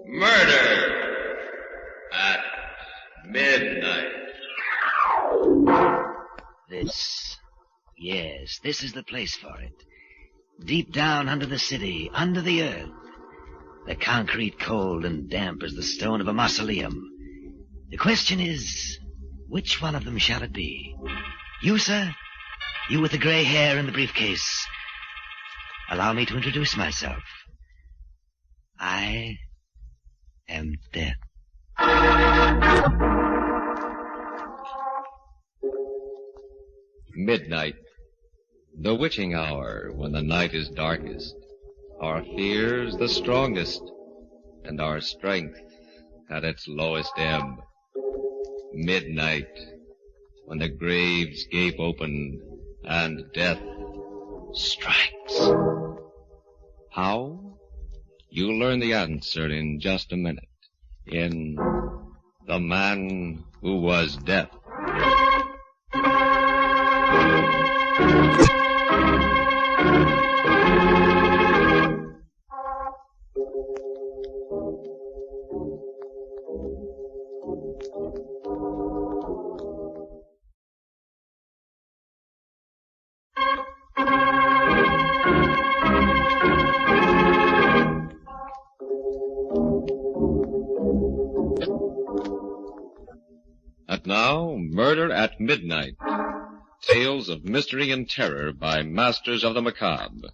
Murder at midnight. This is the place for it. Deep down under the city, under the earth. The concrete cold and damp as the stone of a mausoleum. The question is, which one of them shall it be? You, sir? You with the gray hair and the briefcase. Allow me to introduce myself. I am Death. Midnight, the witching hour when the night is darkest, our fears the strongest, and our strength at its lowest ebb. Midnight, when the graves gape open and death strikes. How? You'll learn the answer in just a minute in The Man Who Was Death. And now, Murder at Midnight. Tales of mystery and terror by masters of the macabre.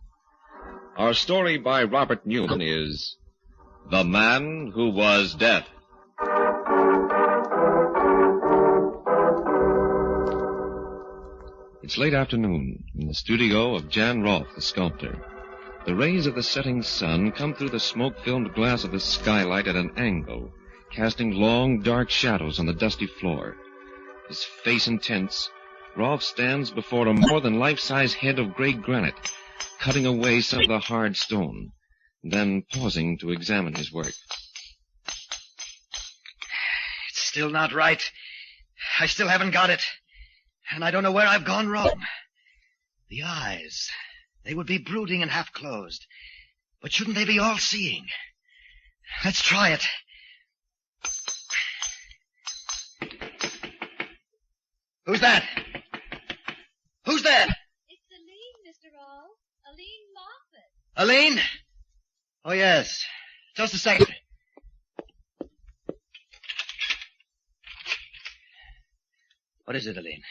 Our story by Robert Newman is The Man Who Was Death. It's late afternoon in the studio of Jan Rolfe, the sculptor. The rays of the setting sun come through the smoke-filmed glass of the skylight at an angle, casting long, dark shadows on the dusty floor. His face intense, Rolfe stands before a more than life-size head of gray granite, cutting away some of the hard stone, then pausing to examine his work. It's still not right. I still haven't got it. And I don't know where I've gone wrong. The eyes, they would be brooding and half-closed. But shouldn't they be all-seeing? Let's try it. Who's that? Who's there? It's Aline, Mr. Rolfe. Aline Moffat. Aline? Oh, yes. Just a second. What is it, Aline?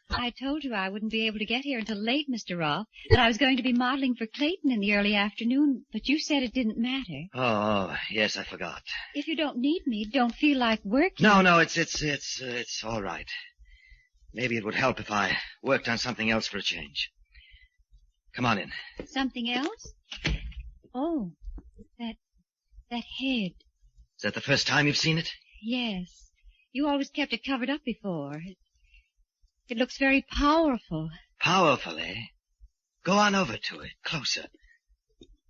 I told you I wouldn't be able to get here until late, Mr. Rolfe, that I was going to be modeling for Clayton in the early afternoon, but you said it didn't matter. Oh, yes, I forgot. If you don't need me, don't feel like working. No, it's all right. Maybe it would help if I worked on something else for a change. Come on in. Something else? Oh, that head. Is that the first time you've seen it? Yes. You always kept it covered up before. It looks very powerful. Powerful, eh? Go on over to it, closer.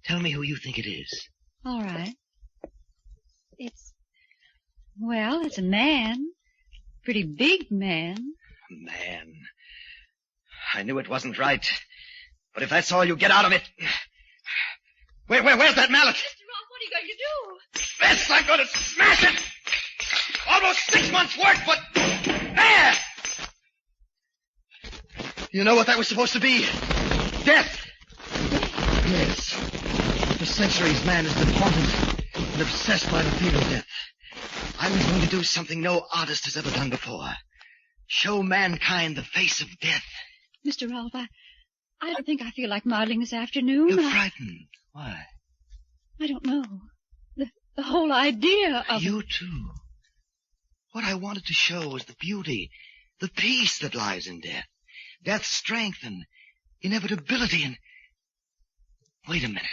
Tell me who you think it is. All right. It's a man. Pretty big man. Man. I knew it wasn't right. But if that's all you get out of it... Where's that mallet? Mr. Rolfe, what are you going to do? Yes, I'm going to smash it! Almost 6 months' work, but... There! You know what that was supposed to be? Death! Yes. For centuries, man has been haunted and obsessed by the fear of death. I was going to do something no artist has ever done before. Show mankind the face of death. Mr. Rolfe, I don't think I feel like modeling this afternoon. You're frightened. Why? I don't know. The whole idea of... You too. What I wanted to show was the beauty, the peace that lies in death. Death's strength and inevitability and... Wait a minute.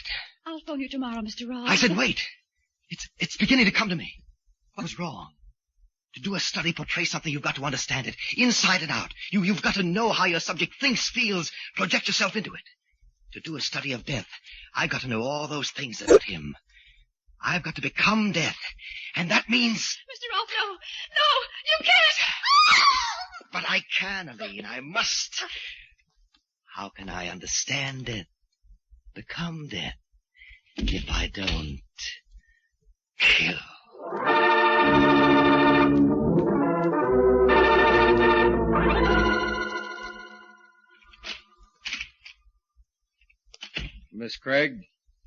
I'll phone you tomorrow, Mr. Rolfe. I said wait. It's beginning to come to me. What was wrong? To do a study, portray something, you've got to understand it, inside and out. You've got to know how your subject thinks, feels, project yourself into it. To do a study of death, I've got to know all those things about him. I've got to become death, and that means... Mr. Rolfe, no, you can't! But I can, Aline. I must. How can I understand death, become death, if I don't kill? Miss Craig?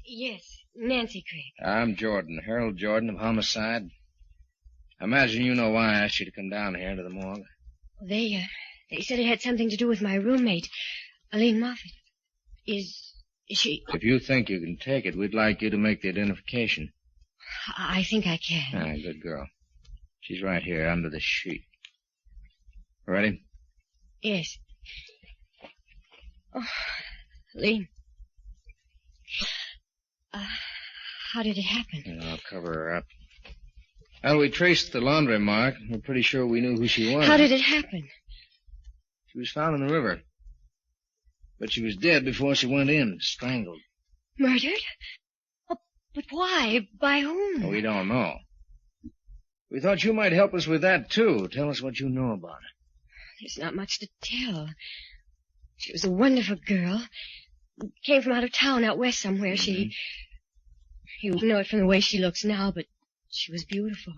Yes, Nancy Craig. I'm Jordan, Harold Jordan of Homicide. I imagine you know why I asked you to come down here to the morgue. They said it had something to do with my roommate, Aline Moffat. Is she... If you think you can take it, we'd like you to make the identification. I think I can. Ah, good girl. She's right here under the sheet. Ready? Yes. Oh, Aline. How did it happen? I'll cover her up. Well, we traced the laundry mark. We're pretty sure we knew who she was. How did it happen? She was found in the river. But she was dead before she went in, strangled. Murdered? Oh, but why? By whom? We don't know. We thought you might help us with that, too. Tell us what you know about her. There's not much to tell. She was a wonderful girl. Came from out of town, out west somewhere. She... You know it from the way she looks now, but she was beautiful.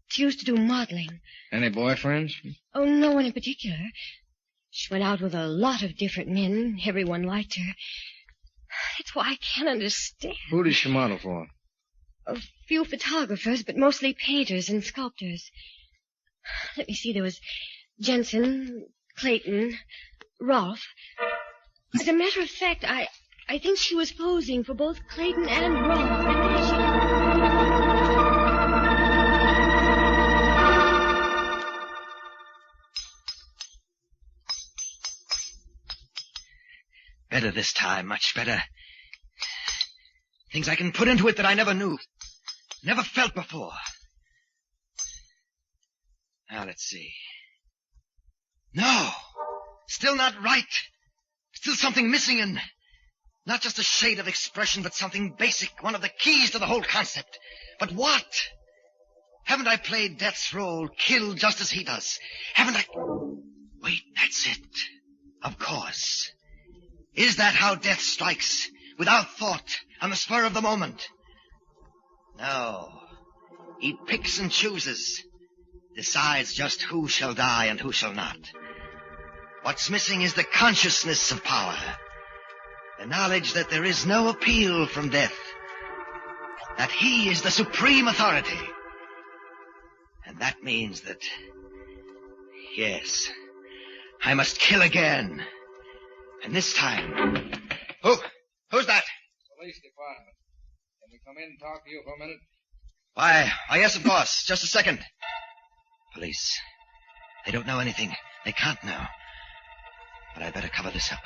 She used to do modeling. Any boyfriends? Oh, no one in particular. She went out with a lot of different men. Everyone liked her. That's why I can't understand. Who did she model for? A few photographers, but mostly painters and sculptors. Let me see, there was Jensen, Clayton, Rolfe. As a matter of fact, I think she was posing for both Clayton and Rolfe. Better this time, much better. Things I can put into it that I never knew, never felt before. Now, let's see. No, still not right. Still something missing, and not just a shade of expression, but something basic, one of the keys to the whole concept. But what? Haven't I played Death's role, killed just as he does? Haven't I... Wait, that's it. Of course. Is that how death strikes? Without thought, on the spur of the moment? No. He picks and chooses. Decides just who shall die and who shall not. What's missing is the consciousness of power. The knowledge that there is no appeal from death. That he is the supreme authority. And that means that... Yes, I must kill again. And this time... Who's that? Police department. Can we come in and talk to you for a minute? Why, yes, of course. Just a second. Police. They don't know anything. They can't know. But I better cover this up.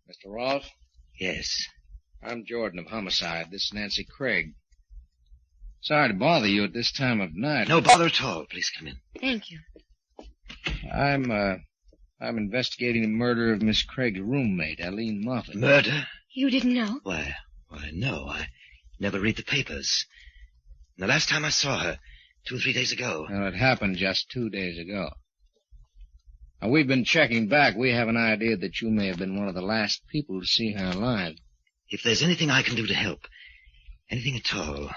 Mr. Rolfe? Yes. I'm Jordan of Homicide. This is Nancy Craig. Sorry to bother you at this time of night. No bother at all. Please come in. Thank you. I'm investigating the murder of Miss Craig's roommate, Aline Moffat. Murder? You didn't know? Why, no. I never read the papers. And the last time I saw her, 2 or 3 days ago. Well, it happened just 2 days ago. Now, we've been checking back. We have an idea that you may have been one of the last people to see her alive. If there's anything I can do to help, anything at all.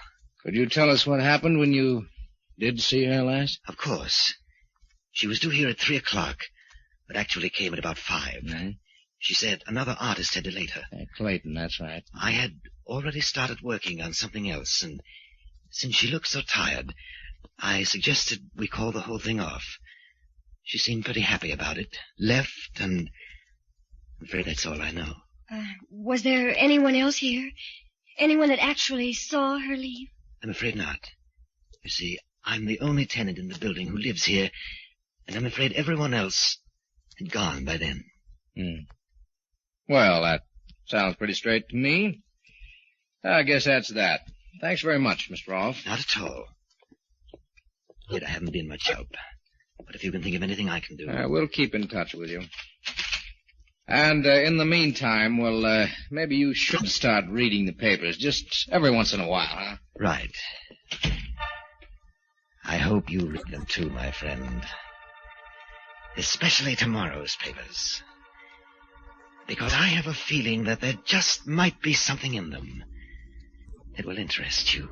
Could you tell us what happened when you did see her last? Of course. She was due here at 3 o'clock, but actually came at about 5. Mm-hmm. She said another artist had delayed her. Clayton, that's right. I had already started working on something else, and since she looked so tired, I suggested we call the whole thing off. She seemed pretty happy about it. Left, and I'm afraid that's all I know. Was there anyone else here? Anyone that actually saw her leave? I'm afraid not. You see, I'm the only tenant in the building who lives here, and I'm afraid everyone else had gone by then. Well, that sounds pretty straight to me. I guess that's that. Thanks very much, Mr. Rolfe. Not at all. Yet I haven't been much help. But if you can think of anything I can do... We'll keep in touch with you. And in the meantime, well, maybe you should start reading the papers, just every once in a while, huh? Right. I hope you read them too, my friend. Especially tomorrow's papers. Because I have a feeling that there just might be something in them that will interest you.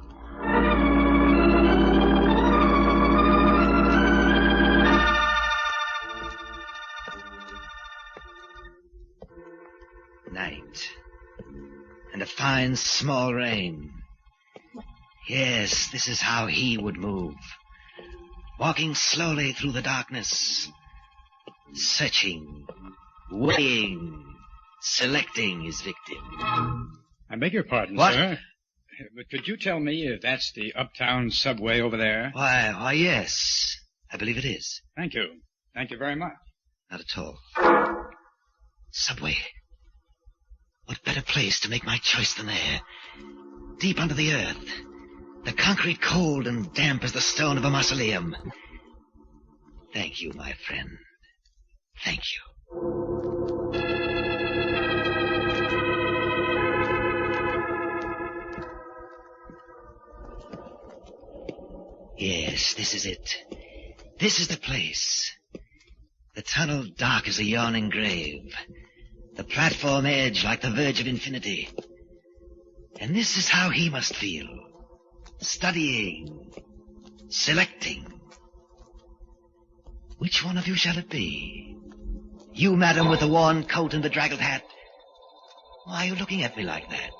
Night. And a fine small rain. Yes, this is how he would move. Walking slowly through the darkness. Searching. Weighing. Selecting his victim. I beg your pardon, What? sir. But could you tell me if that's the uptown subway over there? Why, yes. I believe it is. Thank you. Thank you very much. Not at all. Subway. What better place to make my choice than there? Deep under the earth. The concrete cold and damp as the stone of a mausoleum. Thank you, my friend. Thank you. Yes, this is it. This is the place. The tunnel dark as a yawning grave. The platform edge like the verge of infinity. And this is how he must feel. Studying. Selecting. Which one of you shall it be? You, madam, with the worn coat and the draggled hat. Why are you looking at me like that?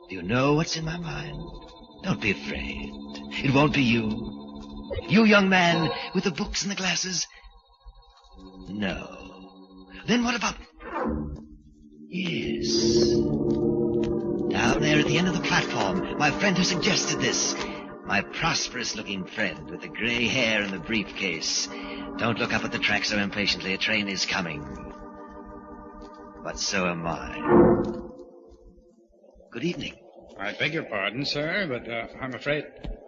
Do you know what's in my mind? Don't be afraid. It won't be you. You, young man, with the books and the glasses? No. Then what about... Yes. Down there at the end of the platform, my friend who suggested this. My prosperous-looking friend with the gray hair and the briefcase. Don't look up at the track so impatiently. A train is coming. But so am I. Good evening. I beg your pardon, sir, but I'm afraid...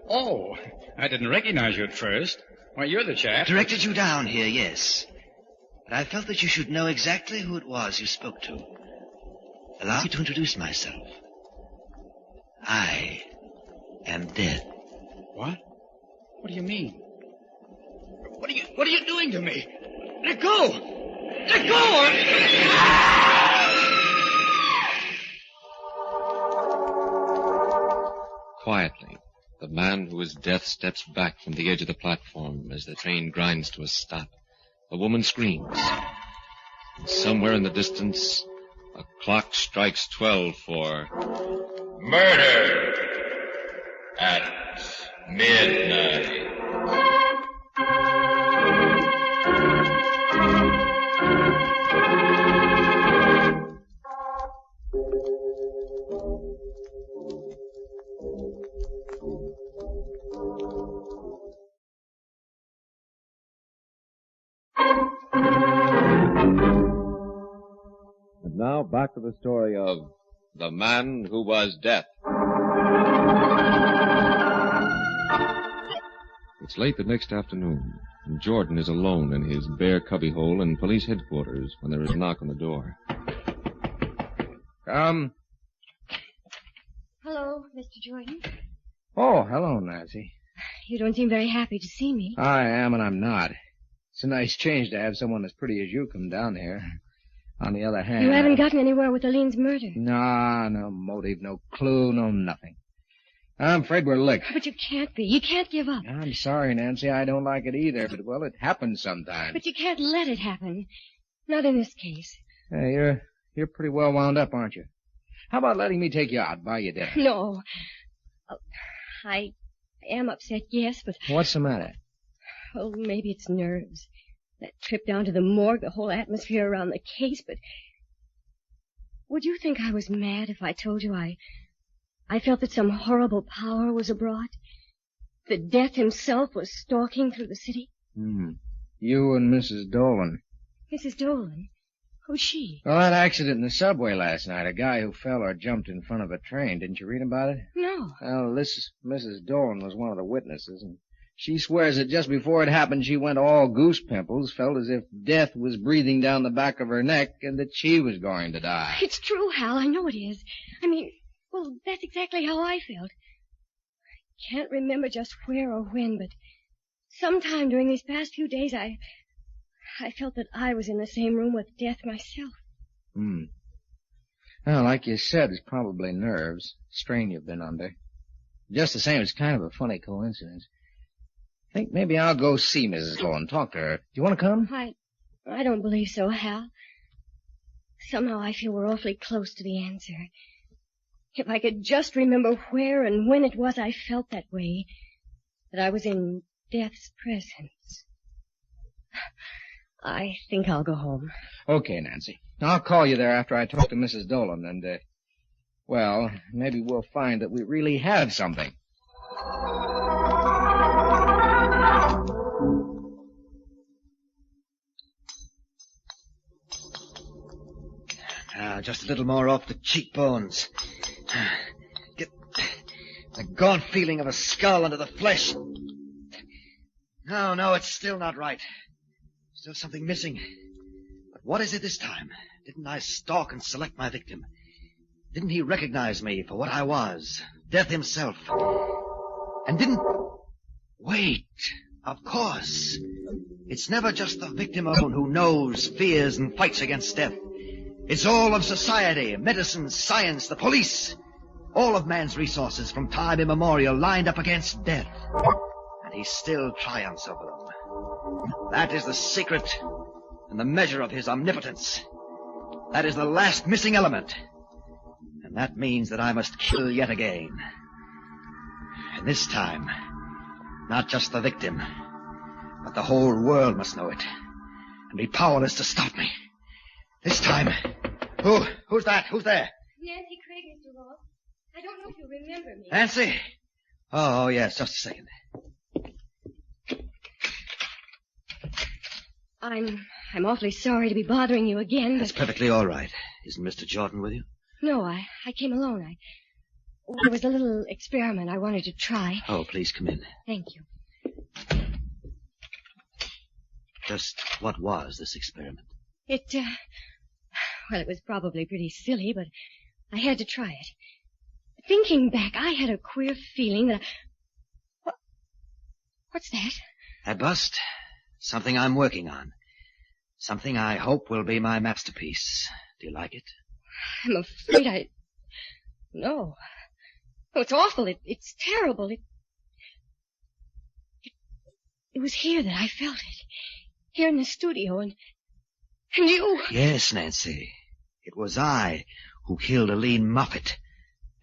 Oh, I didn't recognize you at first. Why, you're the chap... Directed you down here, yes. But I felt that you should know exactly who it was you spoke to. Allow me to introduce myself. I am dead. What? What do you mean? What are you doing to me? Let go! Let go! Quietly, the man who is death steps back from the edge of the platform as the train grinds to a stop. A woman screams. And somewhere in the distance, a clock strikes 12 for... Murder at midnight. And now back to the story of The Man Who Was Death. It's late the next afternoon, and Jordan is alone in his bare cubbyhole in police headquarters when there is a knock on the door. Come. Hello, Mr. Jordan. Oh, hello, Nancy. You don't seem very happy to see me. I am and I'm not. It's a nice change to have someone as pretty as you come down here. On the other hand... You haven't gotten anywhere with Aline's murder. Nah, no motive, no clue, no nothing. I'm afraid we're licked. But you can't be. You can't give up. I'm sorry, Nancy. I don't like it either, but, well, it happens sometimes. But you can't let it happen. Not in this case. Hey, you're pretty well wound up, aren't you? How about letting me take you out, buy you dinner? No. Oh, I am upset, yes, but... What's the matter? Oh, maybe it's nerves. That trip down to the morgue, the whole atmosphere around the case, but... Would you think I was mad if I told you I felt that some horrible power was abroad? That Death himself was stalking through the city? You and Mrs. Dolan. Mrs. Dolan? Who's she? Well, that accident in the subway last night, a guy who fell or jumped in front of a train. Didn't you read about it? No. Well, this Mrs. Dolan was one of the witnesses, and She swears that just before it happened, she went all goose pimples, felt as if death was breathing down the back of her neck, and that she was going to die. It's true, Hal. I know it is. I mean, well, that's exactly how I felt. I can't remember just where or when, but sometime during these past few days, I felt that I was in the same room with death myself. Well, like you said, it's probably nerves. Strain you've been under. Just the same, it's kind of a funny coincidence. I think maybe I'll go see Mrs. Cole and talk to her. Do you want to come? I don't believe so, Hal. Somehow I feel we're awfully close to the answer. If I could just remember where and when it was I felt that way, that I was in death's presence. I think I'll go home. Okay, Nancy. I'll call you there after I talk to Mrs. Dolan, and, well, maybe we'll find that we really have something. Now, just a little more off the cheekbones. Get the gaunt feeling of a skull under the flesh. No, it's still not right. Still something missing. But what is it this time? Didn't I stalk and select my victim? Didn't he recognize me for what I was? Death himself. And didn't... Wait. Of course. It's never just the victim alone who knows, fears, and fights against death. It's all of society, medicine, science, the police. All of man's resources from time immemorial lined up against death. And he still triumphs over them. That is the secret and the measure of his omnipotence. That is the last missing element. And that means that I must kill yet again. And this time, not just the victim, but the whole world must know it and be powerless to stop me. This time... Who's that? Who's there? Nancy Craig, Mr. Ross. I don't know if you remember me. Nancy? Oh, yes, just a second. I'm awfully sorry to be bothering you again, That's perfectly all right. Isn't Mr. Jordan with you? No, I came alone. There was a little experiment I wanted to try. Oh, please come in. Thank you. Just what was this experiment? Well, it was probably pretty silly, but I had to try it. Thinking back, I had a queer feeling that What's that? That bust. Something I'm working on. Something I hope will be my masterpiece. Do you like it? I'm afraid No. Oh, it's awful. It's terrible. It was here that I felt it. Here in the studio, and you... Yes, Nancy. It was I who killed Aline Moffat,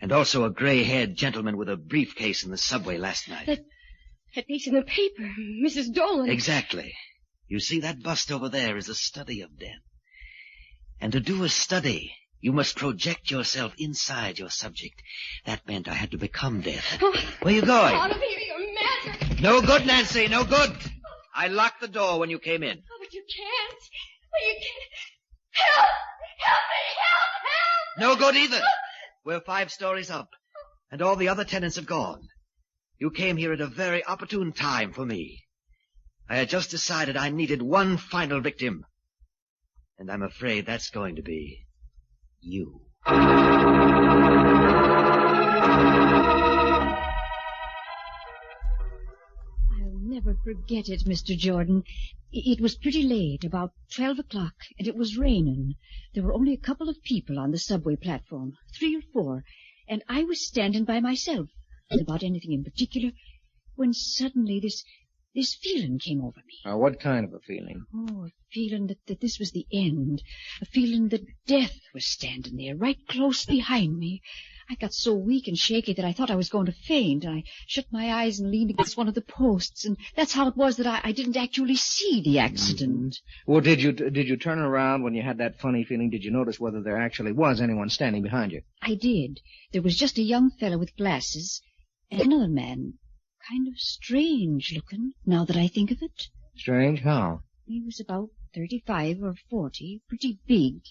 and also a gray-haired gentleman with a briefcase in the subway last night. That piece in the paper, Mrs. Dolan. Exactly. You see, that bust over there is a study of death. And to do a study, you must project yourself inside your subject. That meant I had to become death. Oh, where are you going? Out of here, you mad... No good, Nancy, no good. I locked the door when you came in. Oh, but you can't. Oh, you can't. Help! Help me! Help! No good either. We're 5 stories up, and all the other tenants have gone. You came here at a very opportune time for me. I had just decided I needed one final victim, and I'm afraid that's going to be you. Never forget it, Mr. Jordan. It was pretty late, about 12 o'clock, and it was raining. There were only a couple of people on the subway platform, 3 or 4, and I was standing by myself, not about anything in particular, when suddenly this feeling came over me. What kind of a feeling? Oh, a feeling that this was the end. A feeling that death was standing there, right close behind me. I got so weak and shaky that I thought I was going to faint. I shut my eyes and leaned against one of the posts, and that's how it was that I didn't actually see the accident. Mm-hmm. Well, did you turn around when you had that funny feeling? Did you notice whether there actually was anyone standing behind you? I did. There was just a young fellow with glasses, and another man, kind of strange looking, now that I think of it. Strange? How? He was about 35 or 40, pretty big.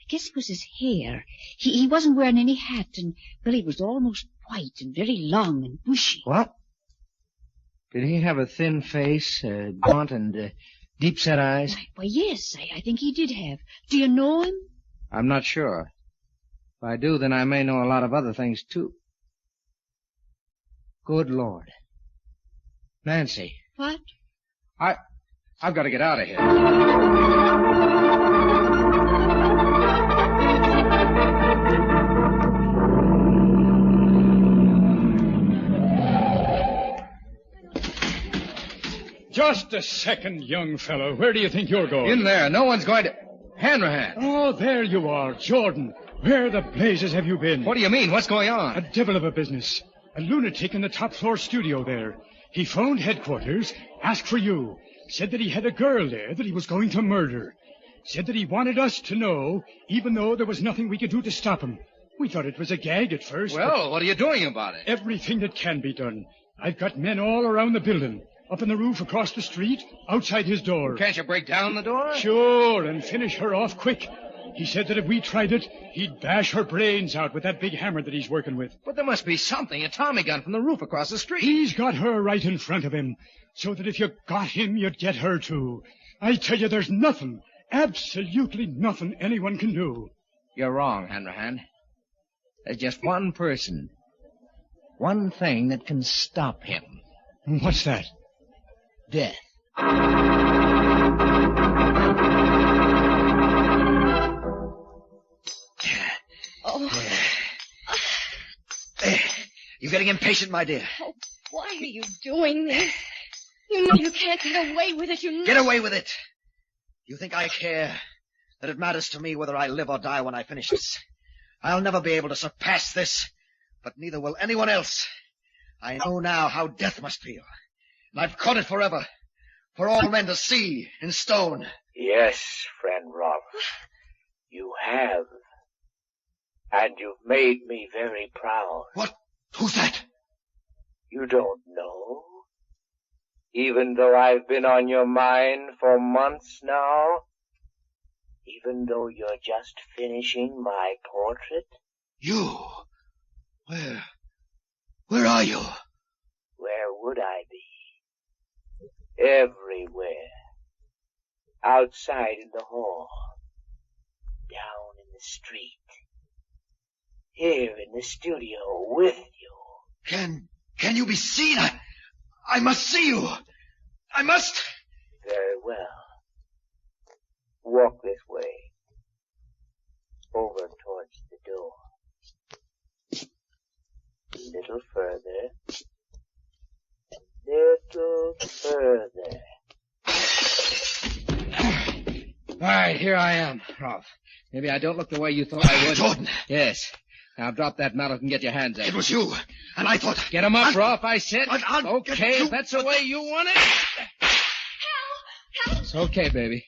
I guess it was his hair. He wasn't wearing any hat, and, well, he was almost white and very long and bushy. What? Did he have a thin face, gaunt and deep-set eyes? Why, yes, I think he did have. Do you know him? I'm not sure. If I do, then I may know a lot of other things, too. Good Lord. Nancy. What? I've got to get out of here. Just a second, young fellow. Where do you think you're going? In there. No one's going to... Hanrahan. Oh, there you are, Jordan. Where the blazes have you been? What do you mean? What's going on? A devil of a business. A lunatic in the top-floor studio there. He phoned headquarters, asked for you, said that he had a girl there that he was going to murder. Said that he wanted us to know, even though there was nothing we could do to stop him. We thought it was a gag at first. Well, what are you doing about it? Everything that can be done. I've got men all around the building. Up in the roof across the street, outside his door. Can't you break down the door? Sure, and finish her off quick. He said that if we tried it, he'd bash her brains out with that big hammer that he's working with. But there must be something, a Tommy gun from the roof across the street. He's got her right in front of him, so that if you got him, you'd get her too. I tell you, there's nothing, absolutely nothing anyone can do. You're wrong, Hanrahan. There's just one person, one thing that can stop him. What's that? Death. Oh. You're getting impatient, my dear. Oh, why are you doing this? You know you can't get away with it, you know. Get away with it. You think I care? That it matters to me whether I live or die when I finish this? I'll never be able to surpass this, but neither will anyone else. I know now how death must feel. And I've caught it forever, for all men to see in stone. Yes, friend Rolf, you have. And you've made me very proud. What? Who's that? You don't know? Even though I've been on your mind for months now? Even though you're just finishing my portrait? You? Where are you? Where would I be? Everywhere. Outside in the hall. Down in the street. Here in the studio with you. Can you be seen? I must see you. I must. Very well. Walk this way. Over towards the door. A little further. Little further. All right, here I am, Rolf. Maybe I don't look the way you thought I would. Jordan! Yes. Now drop that mallet and get your hands up. It was you, and I thought... Get him up, Rolf, I said. I'll okay, if that's the way you want it. Help! It's okay, baby.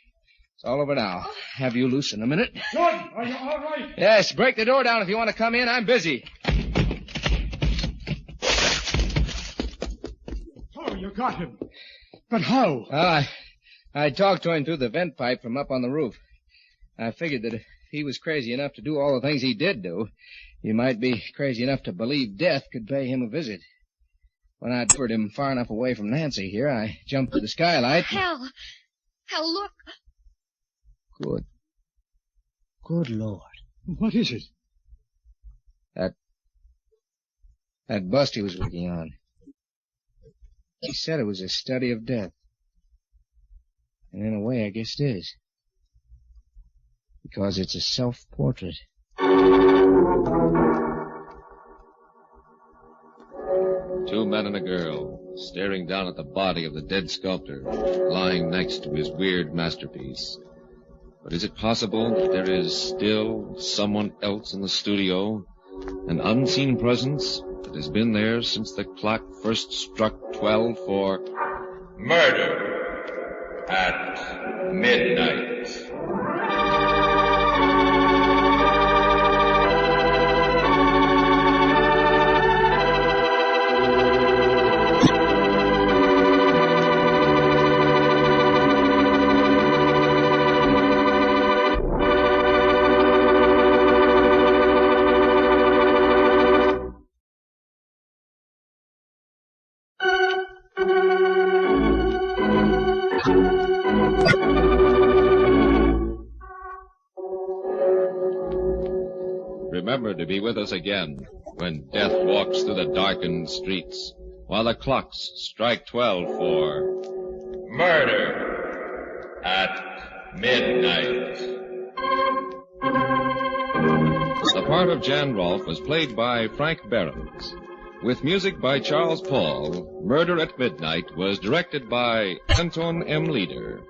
It's all over now. Have you loose in a minute? Jordan, are you all right? Yes, break the door down if you want to come in. I'm busy. Oh, you got him. But how? Well, I talked to him through the vent pipe from up on the roof. I figured that if he was crazy enough to do all the things he did do, he might be crazy enough to believe death could pay him a visit. When I'd lured him far enough away from Nancy here, I jumped to the skylight. Hal, look. Good Lord. What is it? That bust he was working on. He said it was a study of death. And in a way, I guess it is. Because it's a self-portrait. Two men and a girl, staring down at the body of the dead sculptor, lying next to his weird masterpiece. But is it possible that there is still someone else in the studio? An unseen presence that has been there since the clock first struck 12 for... Murder at midnight. remember to be with us again when death walks through the darkened streets while the clocks strike 12 for Murder at Midnight. The part of Jan Rolfe was played by Frank Behrens. With music by Charles Paul, Murder at Midnight was directed by Anton M. Leader.